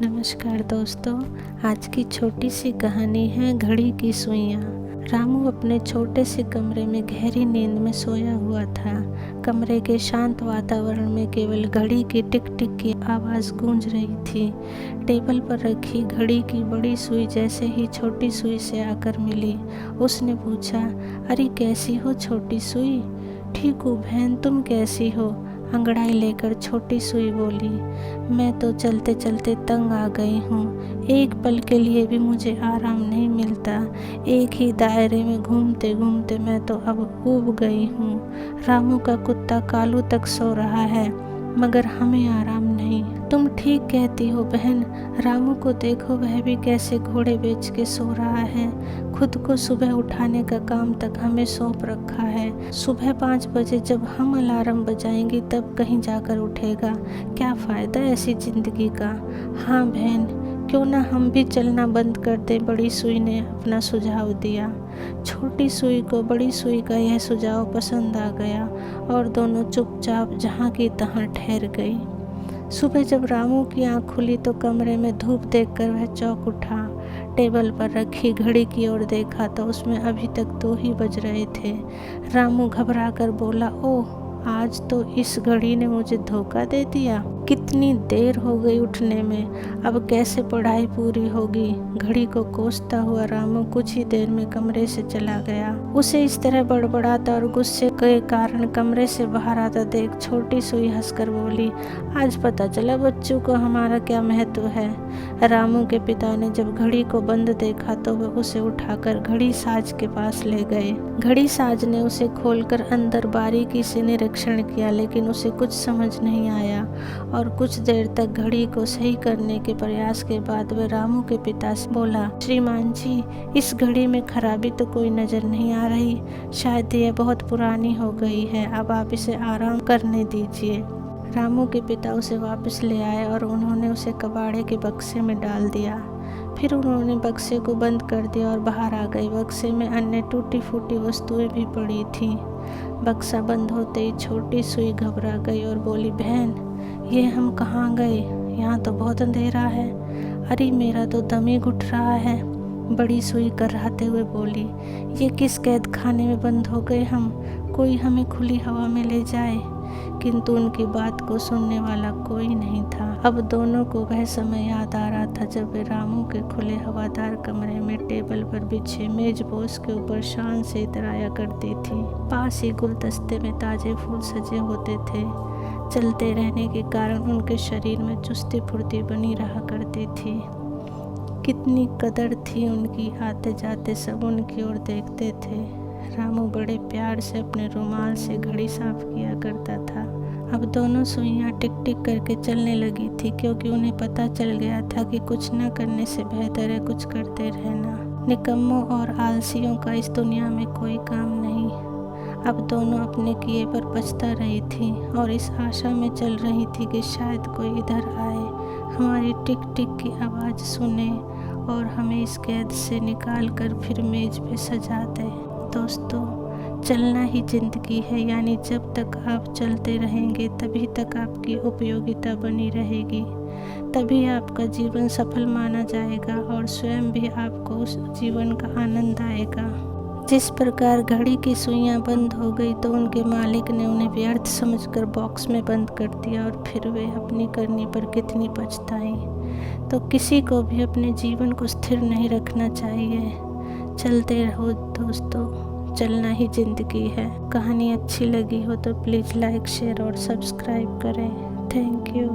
नमस्कार दोस्तों, आज की छोटी सी कहानी है घड़ी की सुइयाँ। रामू अपने छोटे से कमरे में गहरी नींद में सोया हुआ था। कमरे के शांत वातावरण में केवल घड़ी की टिक टिक की आवाज़ गूंज रही थी। टेबल पर रखी घड़ी की बड़ी सुई जैसे ही छोटी सुई से आकर मिली। उसने पूछा, अरे कैसी हो छोटी सुई? ठीक हूँ बहन, तुम कैसी हो? अंगड़ाई लेकर छोटी सुई बोली, मैं तो चलते चलते तंग आ गई हूँ। एक पल के लिए भी मुझे आराम नहीं मिलता। एक ही दायरे में घूमते घूमते मैं तो अब ऊब गई हूँ। रामू का कुत्ता कालू तक सो रहा है, मगर हमें आराम नहीं। तुम ठीक कहती हो बहन, रामू को देखो, वह भी कैसे घोड़े बेच के सो रहा है। खुद को सुबह उठाने का काम तक हमें सौंप रखा है। सुबह 5 बजे जब हम अलार्म बजाएंगे तब कहीं जाकर उठेगा। क्या फ़ायदा ऐसी ज़िंदगी का। हाँ बहन, क्यों ना हम भी चलना बंद कर दें, बड़ी सुई ने अपना सुझाव दिया। छोटी सुई को बड़ी सुई का यह सुझाव पसंद आ गया और दोनों चुपचाप जहाँ की तहाँ ठहर गई। सुबह जब रामू की आंख खुली तो कमरे में धूप देखकर वह चौंक उठा। टेबल पर रखी घड़ी की ओर देखा तो उसमें अभी तक 2 ही बज रहे थे। रामू घबराकर बोला, ओह, आज तो इस घड़ी ने मुझे धोखा दे दिया। कितनी देर हो गई उठने में, अब कैसे पढ़ाई पूरी होगी। घड़ी को कोसता हुआ रामू कुछ ही देर में कमरे से चला गया। उसे इस तरह बड़बड़ाता और गुस्से के कारण कमरे से बाहर आता देख छोटी सुई हंसकर बोली, आज पता चला बच्चों को हमारा क्या महत्व है। रामू के पिता ने जब घड़ी को बंद देखा तो वह उसे उठाकर घड़ी साज के पास ले गए। घड़ी साज ने उसे खोलकर अंदर बारीकी से निरीक्षण किया, लेकिन उसे कुछ समझ नहीं आया और कुछ देर तक घड़ी को सही करने के प्रयास के बाद वह रामू के पिता से बोला, श्रीमान जी, इस घड़ी में खराबी तो कोई नज़र नहीं आ रही। शायद यह बहुत पुरानी हो गई है, अब आप इसे आराम करने दीजिए। रामू के पिता उसे वापस ले आए और उन्होंने उसे कबाड़े के बक्से में डाल दिया। फिर उन्होंने बक्से को बंद कर दिया और बाहर आ गए। बक्से में अन्य टूटी फूटी वस्तुएं भी पड़ी थीं। बक्सा बंद होते ही छोटी सुई घबरा गई और बोली, बहन, ये हम कहाँ गए? यहाँ तो बहुत अंधेरा है। अरे मेरा तो दम ही घुट रहा है। बड़ी सुई कराहते हुए बोली, ये किस कैद खाने में बंद हो गए हम? कोई हमें खुली हवा में ले जाए। किंतु उनकी बात को सुनने वाला कोई नहीं था। अब दोनों को वह समय याद आ रहा था जब वे रामू के खुले हवादार कमरे में टेबल पर बिछे मेजपोश के ऊपर शान से इतराया करती थी। पास ही गुलदस्ते में ताजे फूल सजे होते थे। चलते रहने के कारण उनके शरीर में चुस्ती फुर्ती बनी रहा करती थी। कितनी कदर थी उनकी, आते जाते सब उनकी ओर देखते थे। रामू बड़े प्यार से अपने रुमाल से घड़ी साफ किया करता था। अब दोनों सुइयां टिक टिक करके चलने लगी थी, क्योंकि उन्हें पता चल गया था कि कुछ न करने से बेहतर है कुछ करते रहना। निकम्मों और आलसियों का इस दुनिया में कोई काम नहीं। अब दोनों अपने किए पर पछता रही थी और इस आशा में चल रही थी कि शायद कोई इधर आए, हमारी टिक टिक की आवाज़ सुने और हमें इस कैद से निकाल कर फिर मेज पे सजा दे। दोस्तों, चलना ही ज़िंदगी है, यानी जब तक आप चलते रहेंगे तभी तक आपकी उपयोगिता बनी रहेगी। तभी आपका जीवन सफल माना जाएगा और स्वयं भी आपको उस जीवन का आनंद आएगा। जिस प्रकार घड़ी की सुइयां बंद हो गई तो उनके मालिक ने उन्हें व्यर्थ समझकर बॉक्स में बंद कर दिया और फिर वे अपनी करनी पर कितनी पछताई। तो किसी को भी अपने जीवन को स्थिर नहीं रखना चाहिए। चलते रहो दोस्तों, चलना ही ज़िंदगी है। कहानी अच्छी लगी हो तो प्लीज़ लाइक, शेयर और सब्सक्राइब करें। Thank you.